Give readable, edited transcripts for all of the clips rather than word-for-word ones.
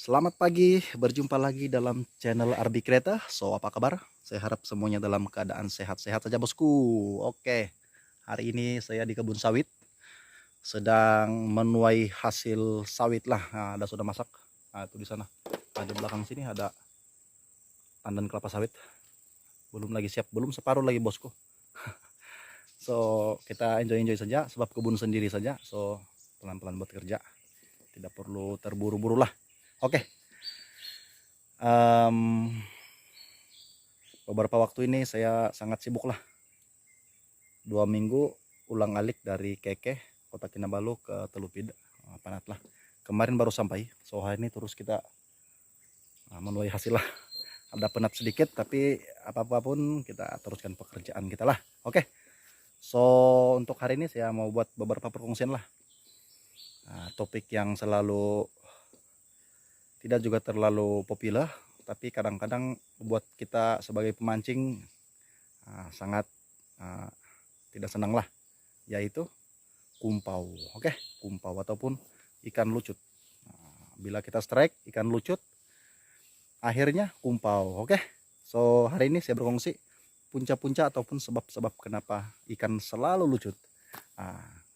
Selamat pagi, berjumpa lagi dalam channel Arbi Kreta. So, apa kabar? Saya harap semuanya dalam keadaan sehat-sehat saja, bosku. Oke, hari ini saya di kebun sawit, sedang menuai hasil sawit lah. Nah, ada sudah masak. Nah, itu di sana. Nah, di belakang sini ada tandan kelapa sawit. Belum lagi siap, belum separuh lagi, bosku. So, kita enjoy-enjoy saja, sebab kebun sendiri saja. So, pelan-pelan buat kerja. Tidak perlu terburu-buru lah. Oke. Beberapa waktu ini saya sangat sibuk lah. 2 minggu ulang-alik dari Keke, Kota Kinabalu ke Telupid. Panat lah. Kemarin baru sampai. So hari ini terus kita menuai hasil lah. Ada penat sedikit tapi apapun kita teruskan pekerjaan kita lah. Oke. So untuk hari ini saya mau buat beberapa perkongsian lah. Topik yang selalu tidak juga terlalu populer, tapi kadang-kadang buat kita sebagai pemancing sangat tidak senang lah, yaitu kumpau. Oke, kumpau ataupun ikan lucut. Bila kita strike ikan lucut, akhirnya kumpau. Oke, so hari ini saya berkongsi punca-punca ataupun sebab-sebab kenapa ikan selalu lucut.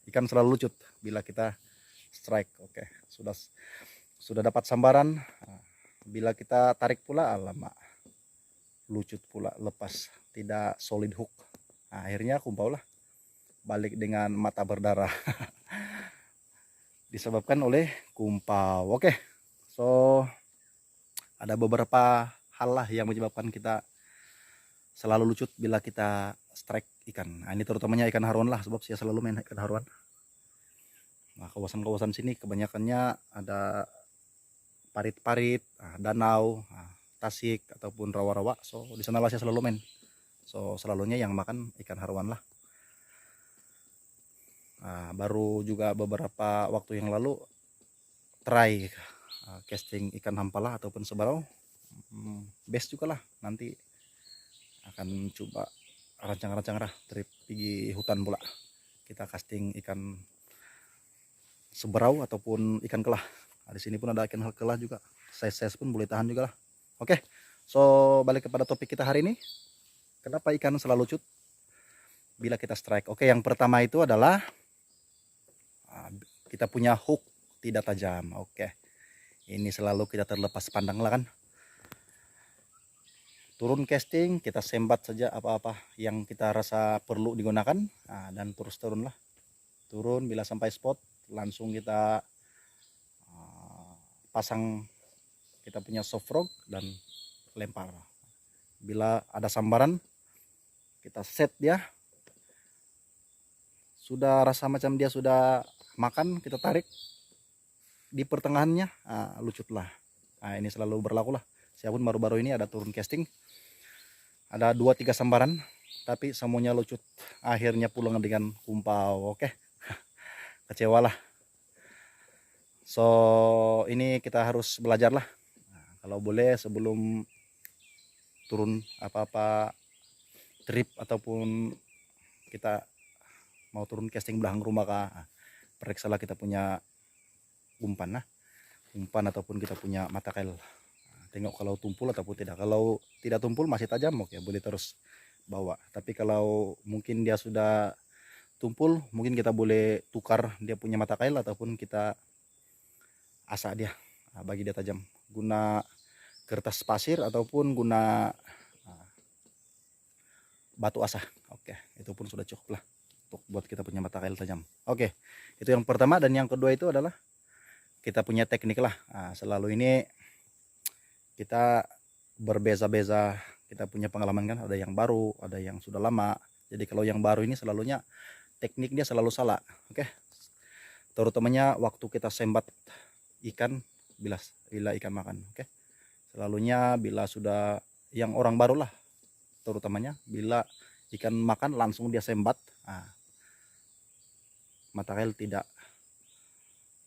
Ikan selalu lucut bila kita strike. Oke, sudah dapat sambaran. Bila kita tarik pula, alamak, lucut pula, lepas, tidak solid hook. Akhirnya kumpau lah, balik dengan mata berdarah. Disebabkan oleh kumpau. Oke, so ada beberapa hal lah yang menyebabkan kita selalu lucut bila kita strike ikan. Ini terutamanya ikan haruan lah, sebab saya selalu main ikan haruan. Kawasan-kawasan sini kebanyakannya ada parit-parit, danau, tasik ataupun rawa-rawa. So di sanalah saya selalu main. So selalunya yang makan ikan haruan lah. Baru juga beberapa waktu yang lalu try casting ikan hampalah ataupun sebarau. Best juga lah, nanti akan coba rancang-rancang lah trip pergi hutan pula, kita casting ikan seberau ataupun ikan kelah. Di sini pun ada ikan kelah juga, size pun boleh tahan juga lah. Oke, so balik kepada topik kita hari ini, kenapa ikan selalu lucut bila kita strike. Oke, yang pertama itu adalah kita punya hook tidak tajam. Oke, ini selalu kita terlepas pandang lah kan. Turun casting, kita sembat saja apa-apa yang kita rasa perlu digunakan, dan terus turun lah. Turun, bila sampai spot langsung kita pasang kita punya soft frog dan lempar. Bila ada sambaran, kita set dia, sudah rasa macam dia sudah makan, kita tarik di pertengahannya, lucut lah. Ini selalu berlaku lah. Saya pun baru-baru ini ada turun casting, ada 2-3 sambaran, tapi semuanya lucut. Akhirnya pulang dengan kumpau. Oke, kecewa lah. So ini kita harus belajar lah. Kalau boleh sebelum turun apa-apa trip ataupun kita mau turun casting belakang rumah periksalah kita punya umpan umpan ataupun kita punya mata kail. Tengok kalau tumpul ataupun tidak. Kalau tidak tumpul masih tajam, oke, boleh terus bawa. Tapi kalau mungkin dia sudah tumpul, mungkin kita boleh tukar dia punya mata kail ataupun kita asak dia, bagi dia tajam, guna kertas pasir ataupun guna batu asah. Oke, itu pun sudah cukup lah untuk buat kita punya mata kail tajam. Oke, itu yang pertama. Dan yang kedua itu adalah kita punya teknik lah. Selalu ini kita berbeza-beza, kita punya pengalaman kan, ada yang baru, ada yang sudah lama. Jadi kalau yang baru ini selalunya teknik dia selalu salah. Oke, terutamanya waktu kita sembat ikan bila ikan makan. Oke, selalunya bila sudah yang orang baru lah, terutamanya bila ikan makan langsung dia sembat, mata kail tidak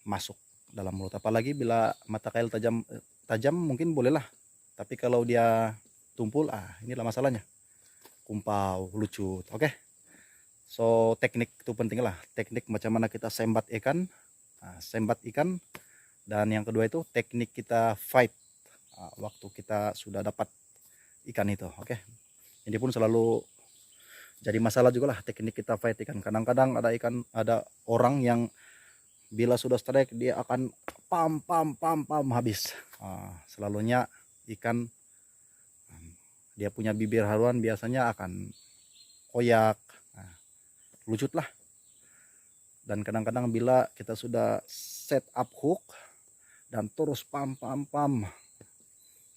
masuk dalam mulut. Apalagi bila mata kail tajam mungkin bolehlah, tapi kalau dia tumpul, inilah masalahnya, kumpau, lucut. Oke, so teknik itu penting lah, teknik macam mana kita sembat ikan, Dan yang kedua itu teknik kita fight waktu kita sudah dapat ikan itu. Oke, ini pun selalu jadi masalah juga lah teknik kita fight ikan. Kadang-kadang ada orang yang bila sudah strike dia akan pam habis. Selalunya ikan dia punya bibir haluan biasanya akan koyak, lucut lah. Dan kadang-kadang bila kita sudah set up hook dan terus pam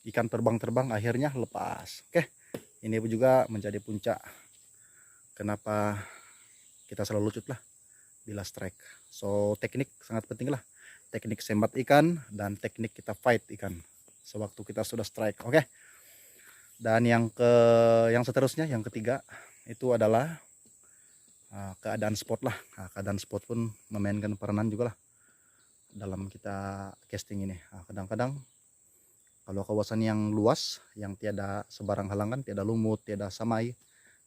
ikan terbang akhirnya lepas. Oke, ini juga menjadi puncak kenapa kita selalu lucut lah bila strike. So teknik sangat penting lah, teknik sembat ikan dan teknik kita fight ikan sewaktu kita sudah strike. Oke, dan yang seterusnya, yang ketiga itu adalah keadaan spot lah. Keadaan spot pun memainkan peranan juga lah dalam kita casting ini. Kadang-kadang kalau kawasan yang luas, yang tiada sebarang halangan, tiada lumut, tiada samai,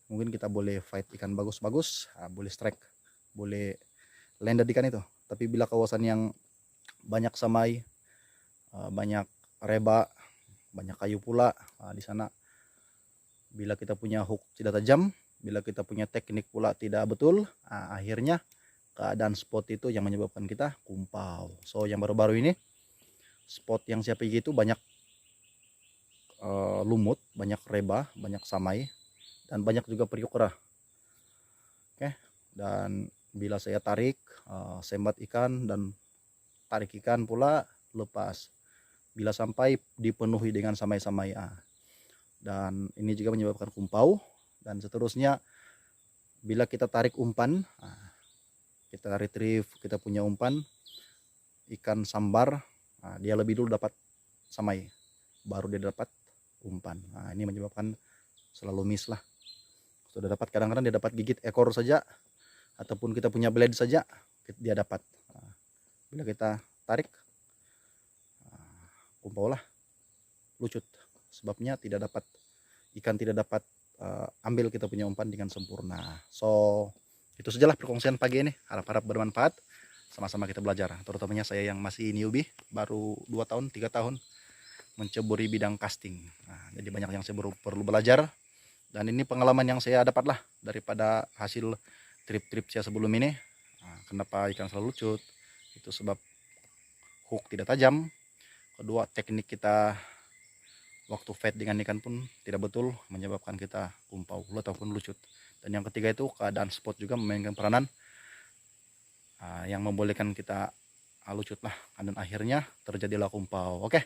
mungkin kita boleh fight ikan bagus-bagus, boleh strike, boleh landed ikan itu. Tapi bila kawasan yang banyak samai, banyak reba, banyak kayu pula, di sana bila kita punya hook tidak tajam, bila kita punya teknik pula tidak betul, akhirnya keadaan spot itu yang menyebabkan kita kumpau. So yang baru-baru ini spot yang saya pergi itu banyak lumut, banyak reba, banyak samai, dan banyak juga periuk kerah. Oke, dan bila saya tarik sembat ikan dan tarik ikan pula lepas bila sampai dipenuhi dengan samai-samai, dan ini juga menyebabkan kumpau. Dan seterusnya bila kita tarik umpan, kita retrieve, kita punya umpan ikan sambar, dia lebih dulu dapat samai baru dia dapat umpan. Ini menyebabkan selalu miss lah. Sudah dapat, kadang-kadang dia dapat gigit ekor saja ataupun kita punya blade saja dia dapat. Bila kita tarik kumpau lah, lucut, sebabnya ikan tidak dapat ambil kita punya umpan dengan sempurna. So itu sajalah perkongsian pagi ini, harap-harap bermanfaat. Sama-sama kita belajar, terutamanya saya yang masih newbie, baru 2 tahun 3 tahun menceburi bidang casting. Jadi banyak yang saya perlu belajar, dan ini pengalaman yang saya dapat lah daripada hasil trip-trip saya sebelum ini. Kenapa ikan selalu lucut, itu sebab hook tidak tajam. Kedua, teknik kita waktu fight dengan ikan pun tidak betul, menyebabkan kita kumpau ataupun lucut. Dan yang ketiga itu keadaan spot juga memainkan peranan yang membolehkan kita lucut lah, dan akhirnya terjadilah kumpau. Oke,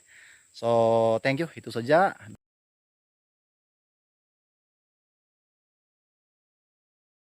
so thank you, itu saja.